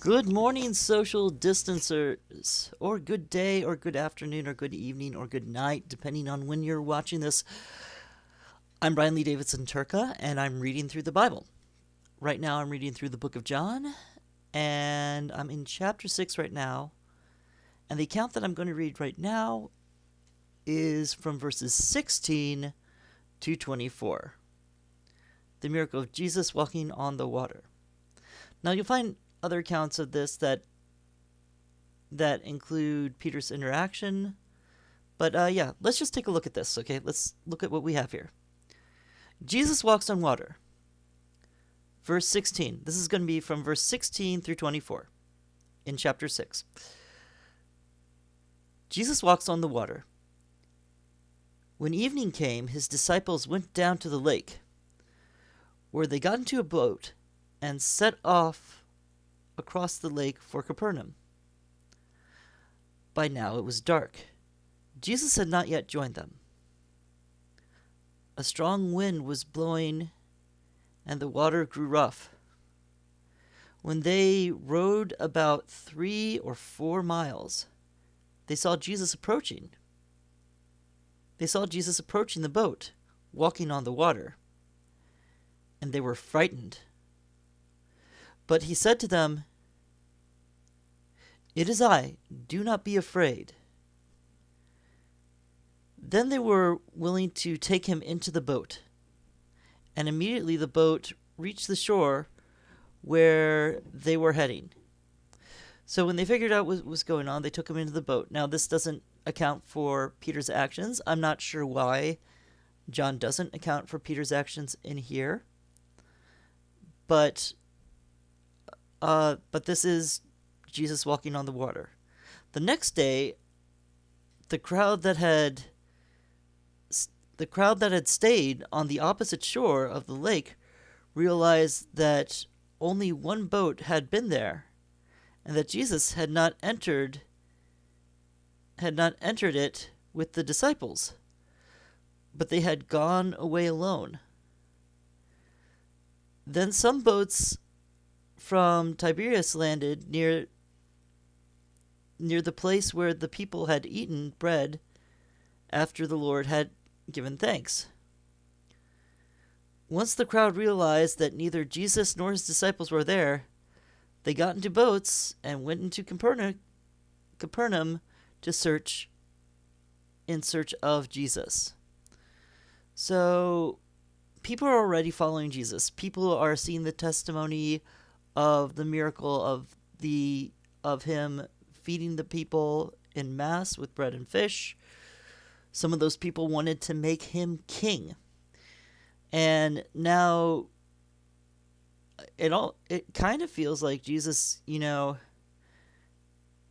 Good morning, social distancers, or good day, or good afternoon, or good evening, or good night, depending on when you're watching this. I'm Brian Lee Davidson Turka, and I'm reading through the Bible. Right now, I'm reading through the book of John, and I'm in chapter 6 right now. And the account that I'm going to read right now is from verses 16 to 24. The miracle of Jesus walking on the water. Now, you'll find other accounts of this that include Peter's interaction. But yeah, let's just take a look at this, okay? Let's look at what we have here. Jesus walks on water. Verse 16. This is going to be from verse 16 through 24 in chapter 6. Jesus walks on the water. When evening came, his disciples went down to the lake, where they got into a boat and set off across the lake for Capernaum. By now it was dark. Jesus had not yet joined them. A strong wind was blowing, and the water grew rough. When they rowed about 3 or 4 miles, they saw Jesus approaching. They saw Jesus approaching the boat, walking on the water, and they were frightened. But he said to them, "It is I, do not be afraid." Then they were willing to take him into the boat, and immediately the boat reached the shore where they were heading. So when they figured out what was going on, they took him into the boat. Now, this doesn't account for Peter's actions. I'm not sure why John doesn't account for Peter's actions in here. But this is Jesus walking on the water. The next day, the crowd that had stayed on the opposite shore of the lake realized that only one boat had been there, and that Jesus had not entered it with the disciples, but they had gone away alone. Then some boats from Tiberias landed near the place where the people had eaten bread after the Lord had given thanks. Once the crowd realized that neither Jesus nor his disciples were there, they got into boats and went into Capernaum in search of Jesus. So people are already following Jesus. People are seeing the testimony of the miracle of him feeding the people in mass with bread and fish. Some of those people wanted to make him king. And now it kind of feels like Jesus,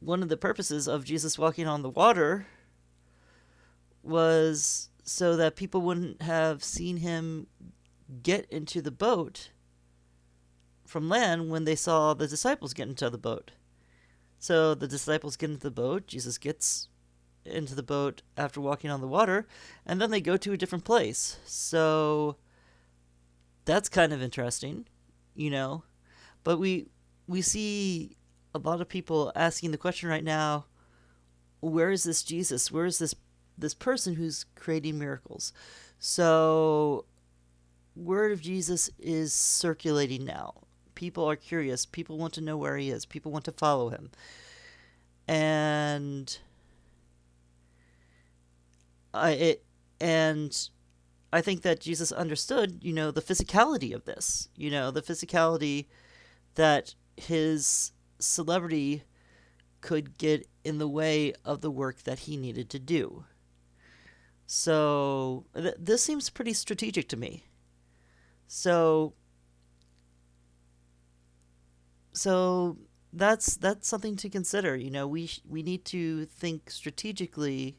one of the purposes of Jesus walking on the water was so that people wouldn't have seen him get into the boat from land when they saw the disciples get into the boat. So the disciples get into the boat, Jesus gets into the boat after walking on the water, and then they go to a different place. So that's kind of interesting, But we see a lot of people asking the question right now, where is this Jesus? Where is this person who's creating miracles? So word of Jesus is circulating now. People are curious. People want to know where he is. People want to follow him. And I think that Jesus understood, the physicality of this, the physicality that his celebrity could get in the way of the work that he needed to do. So this seems pretty strategic to me. So that's something to consider. We need to think strategically,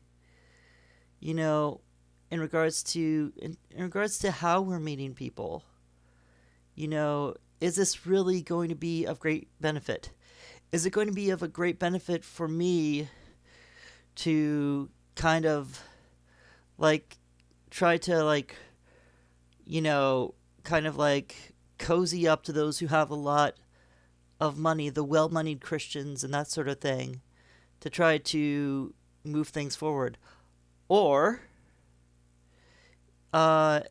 in regards to how we're meeting people. Is this really going to be of great benefit? Is it going to be of a great benefit for me to kind of try to kind of cozy up to those who have a lot of money, the well-moneyed Christians and that sort of thing, to try to move things forward? Or uh,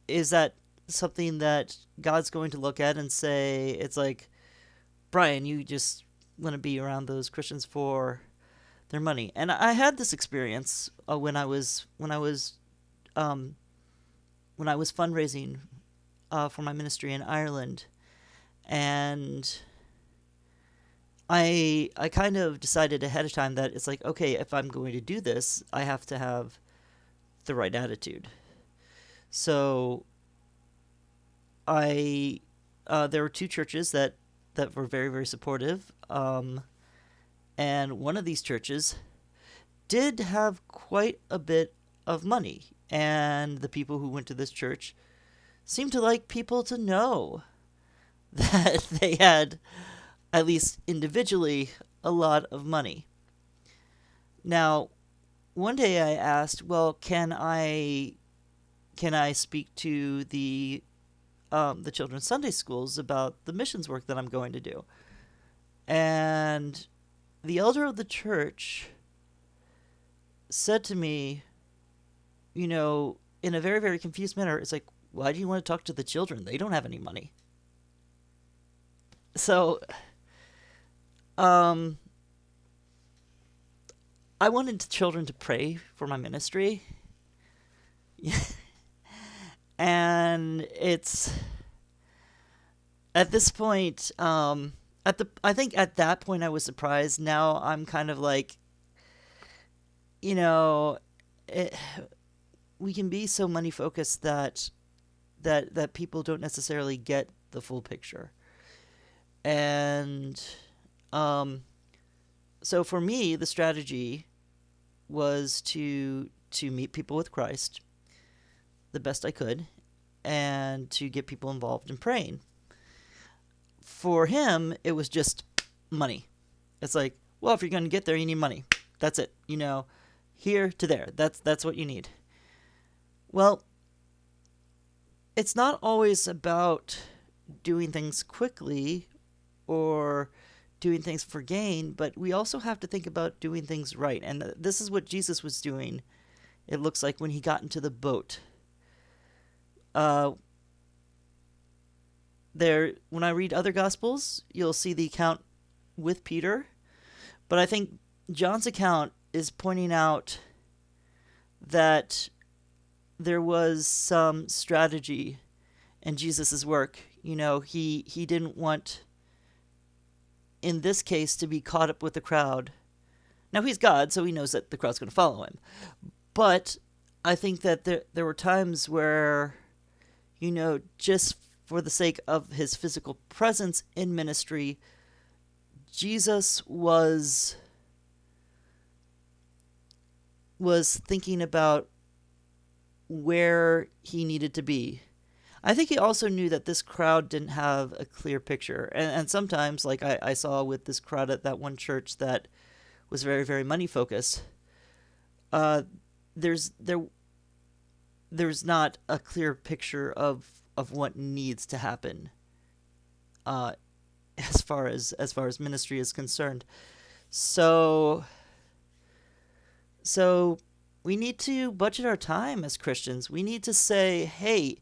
is that something that God's going to look at and say, it's like, Brian, you just want to be around those Christians for their money? And I had this experience um, when I was fundraising for my ministry in Ireland, and I kind of decided ahead of time that it's like, okay, if I'm going to do this, I have to have the right attitude. So I there were two churches that were very, very supportive, and one of these churches did have quite a bit of money, and the people who went to this church seemed to like people to know that they had, at least individually, a lot of money. Now, one day I asked, well, can I speak to the children's Sunday schools about the missions work that I'm going to do? And the elder of the church said to me, in a very, very confused manner, it's like, why do you want to talk to the children? They don't have any money. So, um, I wanted the children to pray for my ministry. And it's at this point, I think at that point I was surprised. Now I'm kind of like, you know, it, we can be so money focused that people don't necessarily get the full picture. And um, so for me, the strategy was to meet people with Christ the best I could, and to get people involved in praying. For him, it was just money. It's like, well, if you're going to get there, you need money. That's it. Here to there. That's what you need. Well, it's not always about doing things quickly or doing things for gain, but we also have to think about doing things right. And this is what Jesus was doing, it looks like, when he got into the boat. When I read other gospels, you'll see the account with Peter, but I think John's account is pointing out that there was some strategy in Jesus' work. He didn't want, in this case, to be caught up with the crowd. Now, he's God, so he knows that the crowd's going to follow him. But I think that there were times where, just for the sake of his physical presence in ministry, Jesus was thinking about where he needed to be. I think he also knew that this crowd didn't have a clear picture. And sometimes, like I saw with this crowd at that one church that was very, very money focused, there's not a clear picture of what needs to happen as far as ministry is concerned. So we need to budget our time as Christians. We need to say, hey,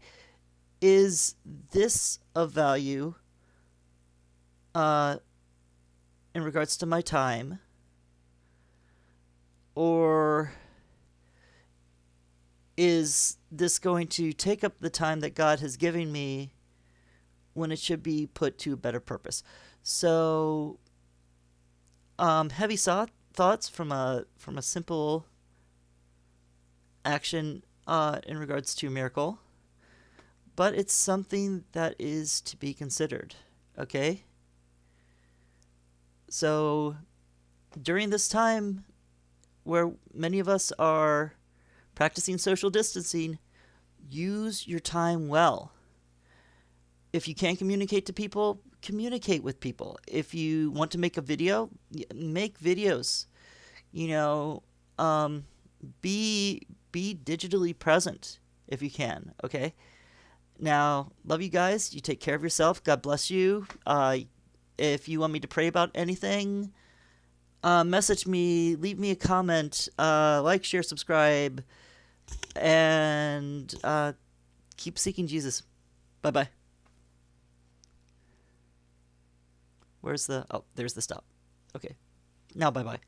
is this of value in regards to my time? Or is this going to take up the time that God has given me when it should be put to a better purpose? So, heavy thoughts from a simple action in regards to miracle, but it's something that is to be considered. Okay? So, during this time where many of us are practicing social distancing, use your time well. If you can't communicate to people, communicate with people. If you want to make a video, make videos. Be digitally present if you can. Okay. Now, love you guys. You take care of yourself. God bless you. If you want me to pray about anything, message me, leave me a comment, like, share, subscribe, and keep seeking Jesus. Bye bye. Where's the. Oh, there's the stop. Okay. Now, bye bye.